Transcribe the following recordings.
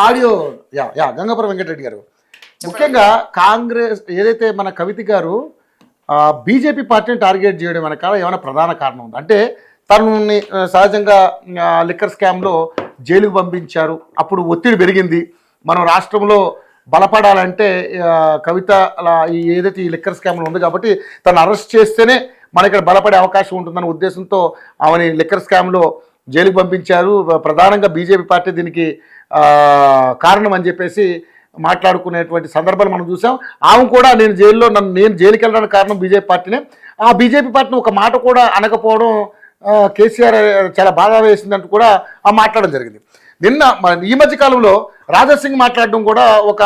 Audio Gangapuram Venkatareddy గారు ముఖ్యంగా కాంగ్రెస్ ఏదైతే మన కవిత గారు బీజేపీ పార్టీని టార్గెట్ చేయడం వెనకాల ఏమైనా ప్రధాన కారణం ఉంది అంటే తనని సహజంగా లిక్కర్ స్కామ్లో జైలుకు పంపించారు, అప్పుడు ఒత్తిడి పెరిగింది, మనం రాష్ట్రంలో బలపడాలంటే కవిత ఏదైతే ఈ లిక్కర్ స్కామ్లో ఉంది కాబట్టి తను అరెస్ట్ చేస్తేనే మన ఇక్కడ బలపడే అవకాశం ఉంటుందన్న ఉద్దేశంతో ఆమెని లిక్కర్ స్కామ్లో జైలుకు పంపించారు. ప్రధానంగా బీజేపీ పార్టీ దీనికి కారణం అని చెప్పేసి మాట్లాడుకునేటువంటి సందర్భాలు మనం చూసాం. ఆమె కూడా నేను జైలుకి వెళ్ళడానికి కారణం బీజేపీ పార్టీనే, ఆ బీజేపీ పార్టీని ఒక మాట కూడా అనకపోవడం కేసీఆర్ చాలా బాధ వేసిందంటూ కూడా మాట్లాడడం జరిగింది. నిన్న ఈ మధ్య కాలంలో రాజాసింగ్ మాట్లాడడం కూడా ఒక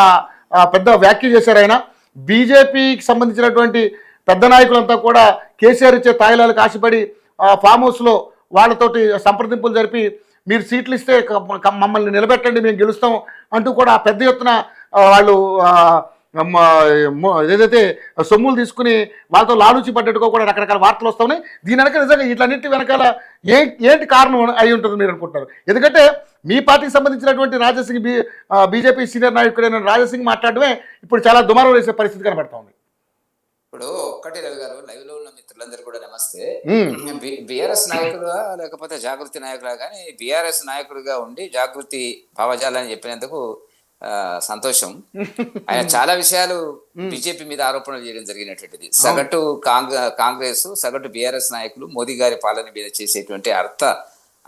పెద్ద వ్యాఖ్య చేశారు. ఆయన బీజేపీకి సంబంధించినటువంటి పెద్ద నాయకులంతా కూడా కేసీఆర్ ఇచ్చే తాయిలాలకు ఆశపడి ఫామ్ హౌస్లో వాళ్ళతోటి సంప్రదింపులు జరిపి మీరు సీట్లు ఇస్తే మమ్మల్ని నిలబెట్టండి మేము గెలుస్తాం అంటూ కూడా పెద్ద ఎత్తున వాళ్ళు ఏదైతే సొమ్ములు తీసుకుని వాళ్ళతో లాలూచి పడ్డట్టుగా కూడా రకరకాల వార్తలు వస్తున్నాయి. దీని వెనక నిజంగా వీటన్నిటి వెనకాల ఏంటి కారణం అయి ఉంటుంది మీరు అనుకుంటారు? ఎందుకంటే మీ పార్టీకి సంబంధించినటువంటి రాజాసింగ్ బీజేపీ సీనియర్ నాయకుడైన రాజాసింగ్ మాట్లాడడమే ఇప్పుడు చాలా దుమారం వేసే పరిస్థితి కనబడతా ఉంది. ఇప్పుడు ఒక్కటి రవి గారు, లైవ్ లో ఉన్న మిత్రులందరూ కూడా నమస్తే. బిఆర్ఎస్ నాయకుడుగా లేకపోతే జాగృతి నాయకుడుగా కానీ బిఆర్ఎస్ నాయకుడిగా ఉండి జాగృతి భావజాలని చెప్పినందుకు సంతోషం. ఆయన చాలా విషయాలు బీజేపీ మీద ఆరోపణలు చేయడం జరిగినటువంటిది. సగటు కాంగ్రెస్ సగటు బిఆర్ఎస్ నాయకులు మోదీ గారి పాలన మీద చేసేటువంటి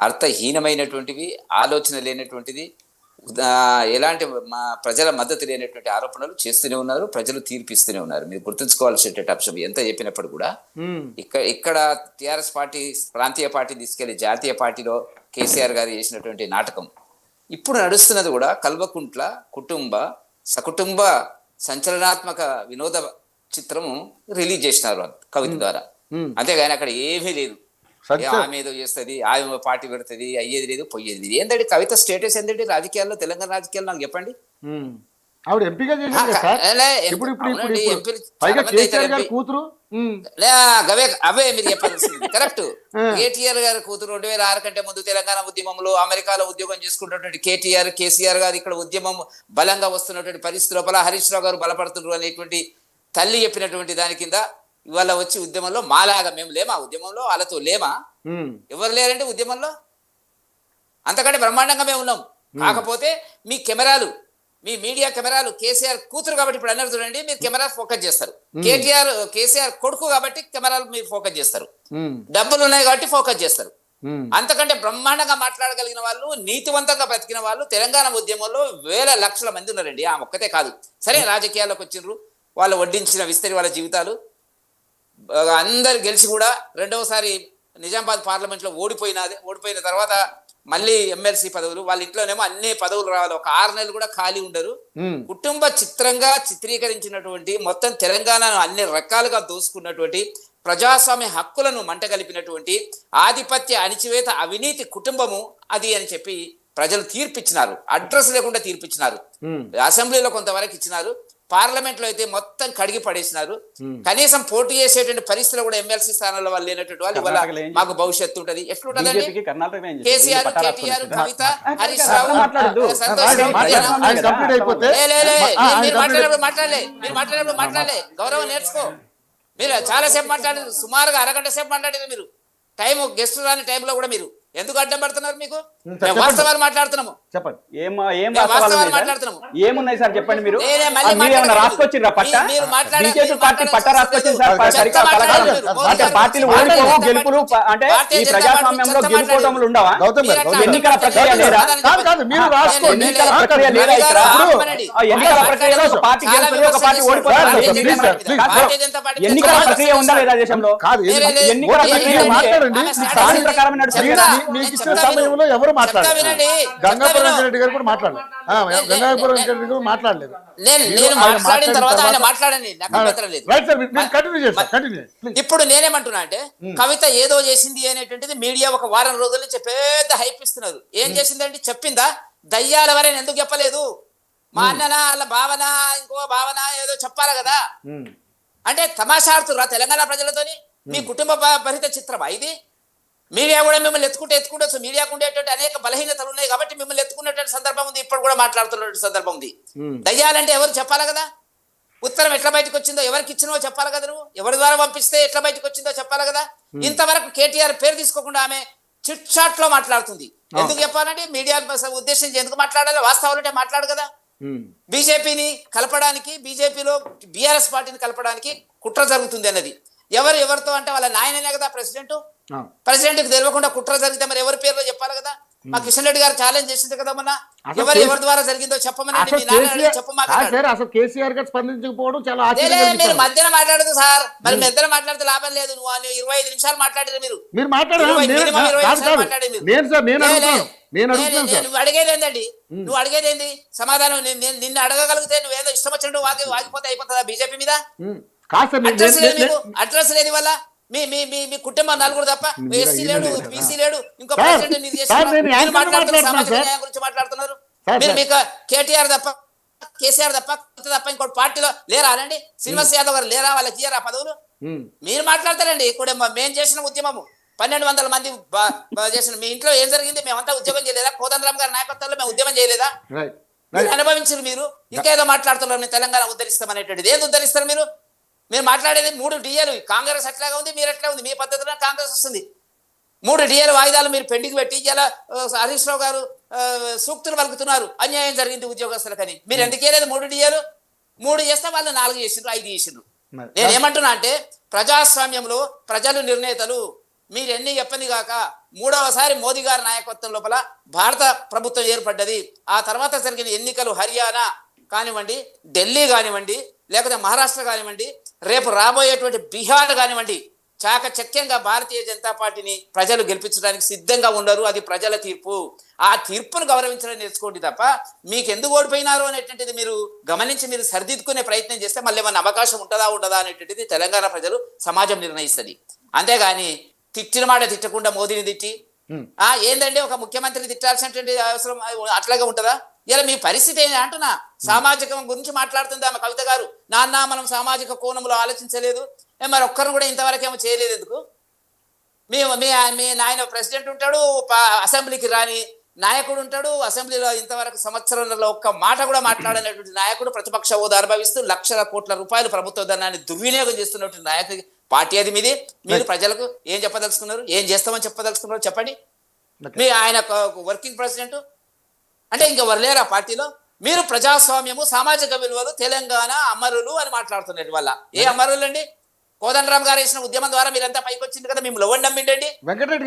అర్థహీనమైనటువంటివి, ఆలోచన లేనటువంటిది, ఎలాంటి ప్రజల మద్దతు లేనటువంటి ఆరోపణలు చేస్తూనే ఉన్నారు. ప్రజలు తీర్పిస్తూనే ఉన్నారు. మీరు గుర్తుంచుకోవాల్సినటువంటి అంశం ఎంత చెప్పినప్పుడు కూడా ఇక్కడ టిఆర్ఎస్ పార్టీ ప్రాంతీయ పార్టీ తీసుకెళ్లి జాతీయ పార్టీలో కేసీఆర్ గారు చేసినటువంటి నాటకం ఇప్పుడు నడుస్తున్నది కూడా కల్వకుంట్ల సకుటుంబ సంచలనాత్మక వినోద చిత్రము రిలీజ్ చేసినారు కవిత ద్వారా. అంతేగాని అక్కడ ఏమీ లేదు. ఆమె ఏదో చేస్తుంది, ఆమె పార్టీ పెడుతుంది, అయ్యేది లేదు పోయేది లేదు. ఏంటంటే కవిత స్టేటస్ ఏంటంటే రాజకీయాల్లో, తెలంగాణ రాజకీయాల్లో నాకు చెప్పండి. ఆవిడ ఎంపీగా అవే మీరు చెప్పాల్సింది కరెక్ట్. కేటీఆర్ గారి కూతురు 2006 కంటే ముందు తెలంగాణ ఉద్యమంలో అమెరికాలో ఉద్యోగం చేసుకున్నటువంటి కేసీఆర్ గారు ఇక్కడ ఉద్యమం బలంగా వస్తున్నటువంటి పరిస్థితి లోపల హరీష్ రావు గారు బలపడుతున్నారు అనేటువంటి తల్లి చెప్పినటువంటి దాని కింద ఇవాళ వచ్చి ఉద్యమంలో మాలాగా మేము లేమా? ఉద్యమంలో వాళ్ళతో లేమా? ఎవరు లేరంటే ఉద్యమంలో అంతకంటే బ్రహ్మాండంగా మేము ఉన్నాం. కాకపోతే మీ కెమెరాలు, మీ మీడియా కెమెరాలు కేసీఆర్ కూతురు కాబట్టి ఇప్పుడు అన్నారు చూడండి, మీరు కెమెరా ఫోకస్ చేస్తారు. కేసీఆర్ కొడుకు కాబట్టి కెమెరాలు మీరు ఫోకస్ చేస్తారు. డబ్బులు ఉన్నాయి కాబట్టి ఫోకస్ చేస్తారు. అంతకంటే బ్రహ్మాండంగా మాట్లాడగలిగిన వాళ్ళు, నీతివంతంగా బ్రతికిన వాళ్ళు తెలంగాణ ఉద్యమంలో వేల లక్షల మంది ఉన్నారండి. ఆ ఒక్కతే కాదు. సరే రాజకీయాల్లోకి వచ్చిండ్రు, వాళ్ళు వడ్డించిన విస్తరి వాళ్ళ జీవితాలు అందరు గెలిచి కూడా రెండవసారి నిజామాబాద్ పార్లమెంట్లో ఓడిపోయిన తర్వాత మళ్ళీ ఎమ్మెల్సీ పదవులు, వాళ్ళ ఇంట్లోనేమో అన్ని పదవులు రావాలి. ఒక 6 నెలలు కూడా ఖాళీ ఉండరు. కుటుంబ చిత్రంగా చిత్రీకరించినటువంటి, మొత్తం తెలంగాణను అన్ని రకాలుగా దోసుకున్నటువంటి, ప్రజాస్వామ్య హక్కులను మంటగలిపినటువంటి, ఆధిపత్య అణిచివేత అవినీతి కుటుంబము అది అని చెప్పి ప్రజలు తీర్పిచ్చినారు. అడ్రస్ లేకుండా తీర్పిచ్చినారు. అసెంబ్లీలో కొంతవరకు ఇచ్చినారు, పార్లమెంట్ లో అయితే మొత్తం కడిగి పడేసినారు. కనీసం పోటీ చేసేటువంటి పరిస్థితులు కూడా ఎమ్మెల్సీ స్థానాల్లో వాళ్ళు లేనటువంటి వాళ్ళు ఇవాళ మాకు భవిష్యత్తు ఉంటది. ఎట్లుంటదండి? కేసీఆర్, కేటీఆర్, కవిత, హరీష్ రావు మీరు మాట్లాడలే గౌరవం నేర్చుకో. మీరు చాలాసేపు మాట్లాడారు, సుమారుగా అరగంట సేపు మాట్లాడారు. మీరు గెస్ట్ రాని టైంలో కూడా మీరు ఎందుకు అడ్డం పడుతున్నారు? మీకు వాస్తవాలు మాట్లాడుతున్నాము. చెప్పండి, ఏమున్నాయి సార్ చెప్పండి. మీరు రాసుకొచ్చిండ్రా పట్ట? బీజేపీ పార్టీ పట్ట రాసుకొచ్చింది సార్. పార్టీలు ఓడిపోవు, గెలుపులు అంటే ఈ ప్రజాస్వామ్యంలో గెలుపోవటములు ఉండవా? ఎన్నికల ప్రక్రియ లేదా? ఎన్నికల ప్రక్రియ లేదా ఇక్కడ? ఎన్నికల ప్రక్రియలో ఒక పార్టీ గెలుస్తుంది, ఒక పార్టీ ఓడిపోతుంది. ఎన్నికల ప్రక్రియ ఉందా లేదా దేశంలో? ఎన్నికల ప్రక్రియ ప్రకారం నడుస్తుంది. మీకు ఇచ్చిన సమయంలో ఎవరు మాట్లాడారు? గంగాపురం వెంకటరెడ్డి గారు కూడా మాట్లాడలేదు. గంగాపురం వెంకటరెడ్డి గారు మాట్లాడలేదు. ఇప్పుడు నేనేమంటున్నా అంటే కవిత ఏదో చేసింది అనేటువంటిది మీడియా ఒక వారం రోజుల నుంచి పెద్ద హైప్ ఇస్తున్నారు. ఏం చేసిందంటే చెప్పిందా? దయ్యాల వరైన ఎందుకు చెప్పలేదు? మా అన్నన వాళ్ళ భావన, ఇంకో భావన ఏదో చెప్పాలి కదా. అంటే తమాషా ఆడుతుర్రా తెలంగాణ ప్రజలతోని? మీ కుటుంబ భరిత చిత్రమా ఇది? మీడియా కూడా మిమ్మల్ని ఎత్తుకుంటే మీడియాకు ఉండేటువంటి అనేక బలహీనతలు ఉన్నాయి కాబట్టి మిమ్మల్ని ఎత్తుకునేటువంటి సందర్భం ఉంది, ఇప్పుడు కూడా మాట్లాడుతున్నటువంటి సందర్భం ఉంది. దయ్యాలంటే ఎవరు చెప్పాలి కదా, ఉత్తరం ఎట్లా బయటకు వచ్చిందో ఎవరికి ఇచ్చినో చెప్పాలి కదా, నువ్వు ఎవరి ద్వారా పంపిస్తే ఎట్లా బయటకు వచ్చిందో చెప్పాలి కదా. ఇంతవరకు కేటీఆర్ పేరు తీసుకోకుండా ఆమె చిట్ చాట్ లో మాట్లాడుతుంది. ఎందుకు చెప్పాలంటే మీడియా ఉద్దేశించి ఎందుకు మాట్లాడాలి, వాస్తవాలంటే మాట్లాడు కదా. బీజేపీని కలపడానికి, బీజేపీలో బీఆర్ఎస్ పార్టీని కలపడానికి కుట్ర జరుగుతుంది అన్నది ఎవరితో అంటే వాళ్ళ నాయననే కదా ప్రెసిడెంట్. ప్రెసిడెంట్కి తెలియకుండా కుట్ర జరిగితే మరి ఎవరి పేరులో చెప్పాలి కదా. మా కిషన్ రెడ్డి గారు ఛాలెంజ్ చేసింది కదా మొన్న, ఎవరి ద్వారా జరిగిందో చెప్పమని. మీరు మధ్యన మాట్లాడదు సార్, మరి మధ్యన మాట్లాడితే లాభం లేదు. నువ్వు 25 నిమిషాలు మాట్లాడారు నువ్వు అడిగేది ఏంటండి, నువ్వు అడిగేది ఏంది సమాధానం. నిన్ను అడగగలిగితే నువ్వేదో ఇష్టం వచ్చినట్టు వాగిపోతే అయిపోతుందా బీజేపీ మీద? అడ్రస్ లేదు వల్ల మీ మీ మీ మీ కుటుంబం నలుగురు తప్ప ఎస్సీ లేడు, బీసీ లేడు, ఇంకో ప్రెసిడెంట్ గురించి మాట్లాడుతున్నారు. మీరు మీకు కేటీఆర్ తప్ప, కేసీఆర్ తప్ప ఇంకో పార్టీలో లేరా అనండి? శ్రీనివాస్ యాదవ్ గారు లేరా? వాళ్ళకి ఇయ్యరా పదవులు? మీరు మాట్లాడతారండి. ఇప్పుడు మేము చేసిన ఉద్యమము 1200 మంది చేసిన, మీ ఇంట్లో ఏం జరిగింది? మేమంతా ఉద్యోగం చేయలేదా? కోదండరామ్ గారి నాయకత్వంలో మేము ఉద్యమం చేయలేదా? అనుభవించారు మీరు. ఇంకేదో మాట్లాడుతున్నారు తెలంగాణ ఉద్ధరిస్తామనేటువంటిది. ఏది ఉద్ధరిస్తారు మీరు? మీరు మాట్లాడేది 3 డిఏలు. కాంగ్రెస్ ఎట్లాగా ఉంది, మీరు ఎట్లా ఉంది? మీ పద్ధతిలో కాంగ్రెస్ వస్తుంది. 3 డిఏల వాయిదాలు మీరు పెండింగ్ పెట్టి ఇలా హరీష్ రావు గారు సూక్తులు పలుకుతున్నారు, అన్యాయం జరిగింది ఉద్యోగస్తులకని. మీరు ఎందుకు చేయలేదు 3 డిఏలు? 3 చేస్తే వాళ్ళు 4 చేసిండ్రు, 5 చేసిండ్రు. నేనేమంటున్నా అంటే ప్రజాస్వామ్యంలో ప్రజలు నిర్ణేతలు. మీరు ఎన్ని చెప్పండి కాక 3వసారి మోదీ గారి నాయకత్వం లోపల భారత ప్రభుత్వం ఏర్పడ్డది. ఆ తర్వాత జరిగిన ఎన్నికలు హర్యానా కానివ్వండి, ఢిల్లీ కానివ్వండి, లేకపోతే మహారాష్ట్ర కానివ్వండి, రేపు రాబోయేటువంటి బీహార్ కానివ్వండి, చాకచక్యంగా భారతీయ జనతా పార్టీని ప్రజలు గెలిపించడానికి సిద్ధంగా ఉండరు. అది ప్రజల తీర్పు. ఆ తీర్పును గౌరవించడం నేర్చుకోండి తప్ప మీకు ఎందుకు ఓడిపోయినారు అనేటువంటిది మీరు గమనించి మీరు సరిదిద్దుకునే ప్రయత్నం చేస్తే మళ్ళీ ఏమన్నా అవకాశం ఉంటుందా అనేటువంటిది తెలంగాణ ప్రజలు, సమాజం నిర్ణయిస్తుంది. అంతేగాని తిట్టిన మాట తిట్టకుండా మోదీని తిట్టి ఏందంటే ఒక ముఖ్యమంత్రిని తిట్టాల్సినటువంటి అవసరం అట్లాగే ఉంటుందా? ఇలా మీ పరిస్థితి ఏంటి అంటున్నా. సామాజికం గురించి మాట్లాడుతుంది ఆమె కవిత గారు. నాన్న మనం సామాజిక కోణంలో ఆలోచించలేదు, మరి ఒక్కరు కూడా ఇంతవరకు ఏమో చేయలేదు. ఎందుకు? మీ నాయన ప్రెసిడెంట్ ఉంటాడు, అసెంబ్లీకి రాని నాయకుడు ఉంటాడు, అసెంబ్లీలో ఇంతవరకు సంవత్సరంలో ఒక్క మాట కూడా మాట్లాడనటువంటి నాయకుడు, ప్రతిపక్ష హోదా అనుభవిస్తూ లక్షల కోట్ల రూపాయలు ప్రభుత్వ ధనాన్ని దుర్వినియోగం చేస్తున్నటువంటి నాయకుడి పార్టీ అది మీది. మీరు ప్రజలకు ఏం చెప్పదలుచుకున్నారు? ఏం చేస్తామని చెప్పదలుచుకున్నారు చెప్పండి. మీ ఆయన వర్కింగ్ ప్రెసిడెంట్ అంటే ఇంకెవరు లేరు ఆ పార్టీలో. మీరు ప్రజాస్వామ్యము, సామాజిక విలువలు, తెలంగాణ అమరులు అని మాట్లాడుతున్నారు. వల్ల ఏ అమరులు అండి? కోదండరామ్ గారు వేసిన ఉద్యమం ద్వారా మీరంతా పైకి వచ్చింది కదా, మేము లవ్వండి నమ్మిండండి. వెంకటరెడ్డి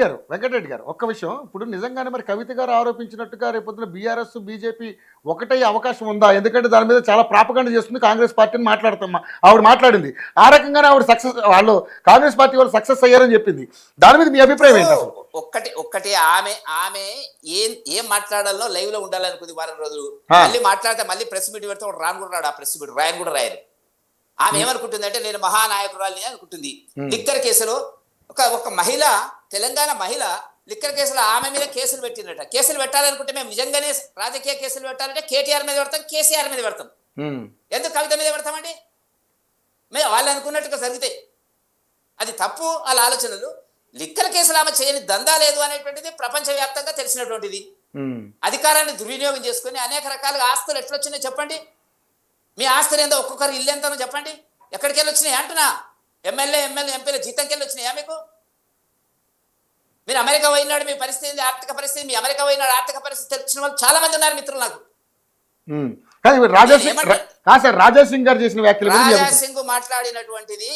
గారు ఒక్క విషయం, ఇప్పుడు నిజంగానే మరి కవిత గారు ఆరోపించినట్టుగా రేపొద్దున బీఆర్ఎస్ బీజేపీ ఒకటయ్యే అవకాశం ఉందా? ఎందుకంటే దాని మీద చాలా ప్రాపగండ చేస్తుంది కాంగ్రెస్ పార్టీని ఆవిడ మాట్లాడింది. ఆ రకంగానే ఆవిడ సక్సెస్, వాళ్ళు కాంగ్రెస్ పార్టీ వాళ్ళు సక్సెస్ అయ్యారని చెప్పింది. దాని మీద మీ అభిప్రాయం ఏంటి? ఒక్కటి ఆమె ఏం మాట్లాడాలో లైవ్ లో ఉండాలనుకుంది వారం రోజులు. మళ్ళీ మాట్లాడితే మళ్ళీ ప్రెస్ మీట్ పెడితే రాను కూడా రాడు, ఆ ప్రెస్ మీట్ రాయను కూడా రాయరు. ఆమె ఏమనుకుంటుంది అంటే నేను మహానాయకురాలిని అనుకుంటుంది. లిక్కర్ కేసులో ఒక మహిళ, తెలంగాణ మహిళ లిక్కర్ కేసులో ఆమె మీద కేసులు పెట్టినట. కేసులు పెట్టాలనుకుంటే మేము నిజంగానే రాజకీయ కేసులు పెట్టాలంటే కేటీఆర్ మీద పెడతాం, కేసీఆర్ మీద పెడతాం. ఎందుకు కవిత మీద పెడతామండి? మేము వాళ్ళు అనుకున్నట్టుగా జరిగితే అది తప్పు. వాళ్ళ ఆలోచనలు. లిక్కర్ కేసులు ఆమె చేయని దందా లేదు అనేటువంటిది ప్రపంచవ్యాప్తంగా తెలిసినటువంటిది. అధికారాన్ని దుర్వినియోగం చేసుకుని అనేక రకాలుగా ఆస్తులు ఎట్లొచ్చినాయి చెప్పండి. మీ ఆస్తులు ఏందో, ఒక్కొక్కరు ఇల్లు ఎంతనో చెప్పండి. ఎక్కడికి వెళ్ళి వచ్చినాయి అంటున్నా? ఎమ్మెల్యే ఎంపీల జీతంకి వెళ్ళి వచ్చినాయా మీకు? మీరు అమెరికా పోయినాడు, మీ పరిస్థితి ఏంది, ఆర్థిక పరిస్థితి? మీ అమెరికా పోయినాడు ఆర్థిక పరిస్థితి తెలిసిన వాళ్ళు చాలా మంది ఉన్నారు మిత్రులు నాకు. రాజాసింగ్ గారు చేసిన వ్యాఖ్యలు, రాజాసింగ్ మాట్లాడినటువంటిది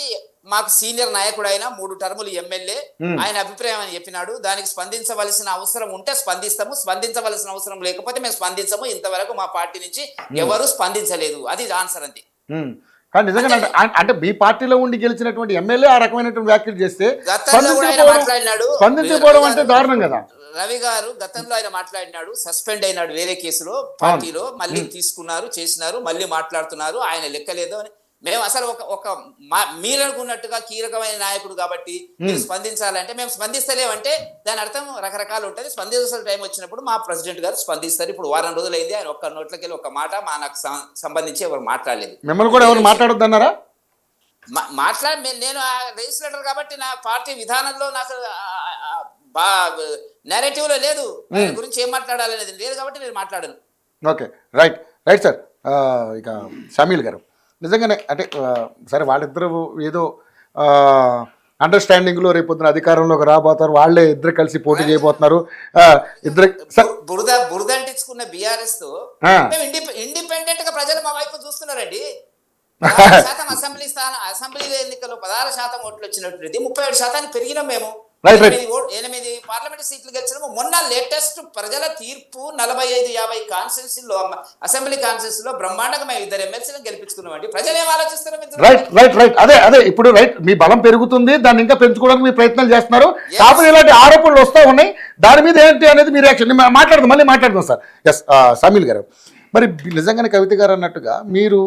మాకు సీనియర్ నాయకుడు అయిన 3 టర్ములు ఎమ్మెల్యే, ఆయన అభిప్రాయం అని చెప్పినాడు. దానికి స్పందించవలసిన అవసరం ఉంటే స్పందిస్తాము, స్పందించవలసిన అవసరం లేకపోతే మేము స్పందించము. ఇంతవరకు మా పార్టీ నుంచి ఎవరు స్పందించలేదు. అది ఆన్సర్ అంతే. కానీ నిజంగా అంటే మీ పార్టీలో ఉండి గెలిచినటువంటి ఎమ్మెల్యే ఆ రకమైనటువంటి వ్యాఖ్యలు చేస్తే స్పందించకపోవడం అంటే దారుణం కదా. రవి గారు గతంలో ఆయన మాట్లాడినాడు, సస్పెండ్ అయినాడు వేరే కేసులో, పార్టీలో మళ్ళీ తీసుకున్నారు, చేసినారు, మళ్ళీ మాట్లాడుతున్నారు. ఆయన లెక్కలేదు అని మేము అసలు ఒక మీరు అనుకున్నట్టుగా కీలకమైన నాయకుడు కాబట్టి మీరు స్పందించాలంటే మేము స్పందిస్తలేమంటే దాని అర్థం రకరకాలు ఉంటుంది. స్పందించాల్సిన టైం వచ్చినప్పుడు మా ప్రెసిడెంట్ గారు స్పందిస్తారు. ఇప్పుడు వారం రోజులు అయింది, ఆయన ఒక్క నోట్లకెళ్ళి ఒక మాట నాకు సంబంధించి ఎవరు మాట్లాడలేదు. మిమ్మల్ని కూడా ఎవరు మాట్లాడొద్దన్నారా? నేను లెజిస్లేటర్ కాబట్టి నా పార్టీ విధానంలో నాకు నెరేటివ్ లో లేదు, దాని గురించి ఏం మాట్లాడాలనేది లేదు కాబట్టి నేను మాట్లాడను. Okay, right right sir. ఇక షమీల్ గారు నిజంగానే అంటే సరే వాళ్ళిద్దరు ఏదో అండర్స్టాండింగ్లో రేపొద్దున అధికారంలోకి రాబోతారు, వాళ్ళే ఇద్దరు కలిసి పోటీ చేయబోతున్నారు. ఇద్దరు బురద అంటించుకున్న బీఆర్ఎస్ తో మేము ఇండిపెండెంట్ గా ప్రజలు మా వైపు చూస్తున్నారండి. 16% అసెంబ్లీ ఎన్నికల్లో 16% ఓట్లు వచ్చినట్టు 37% పెరిగినాం మేము. 8 పార్లమెంట్ సీట్లు గెలిచినాము. మొన్న లేటెస్ట్ ప్రజల తీర్పు 45-50 కాన్స్టిట్యూన్సీలో అసెంబ్లీ కాన్స్టిట్యూన్సీలో బ్రహ్మాండంగా మేము 2 ఎమ్మెల్సీలను గెలిపించుకున్నామండి. ప్రజలు ఏం ఆలోచిస్తున్నారు? రైట్ అదే ఇప్పుడు రైట్ మీ బలం పెరుగుతుంది, దాన్ని ఇంకా పెంచుకోవడానికి మీ ప్రయత్నాలు చేస్తున్నారు. కాకపోతే ఇలాంటి ఆరోపణలు వస్తూ ఉన్నాయి, దాని మీద ఏంటి అనేది మీ రియాక్షన్ మళ్ళీ మాట్లాడదాం సార్. ఎస్ షమీల్ గారు, మరి నిజంగానే కవిత గారు అన్నట్టుగా మీరు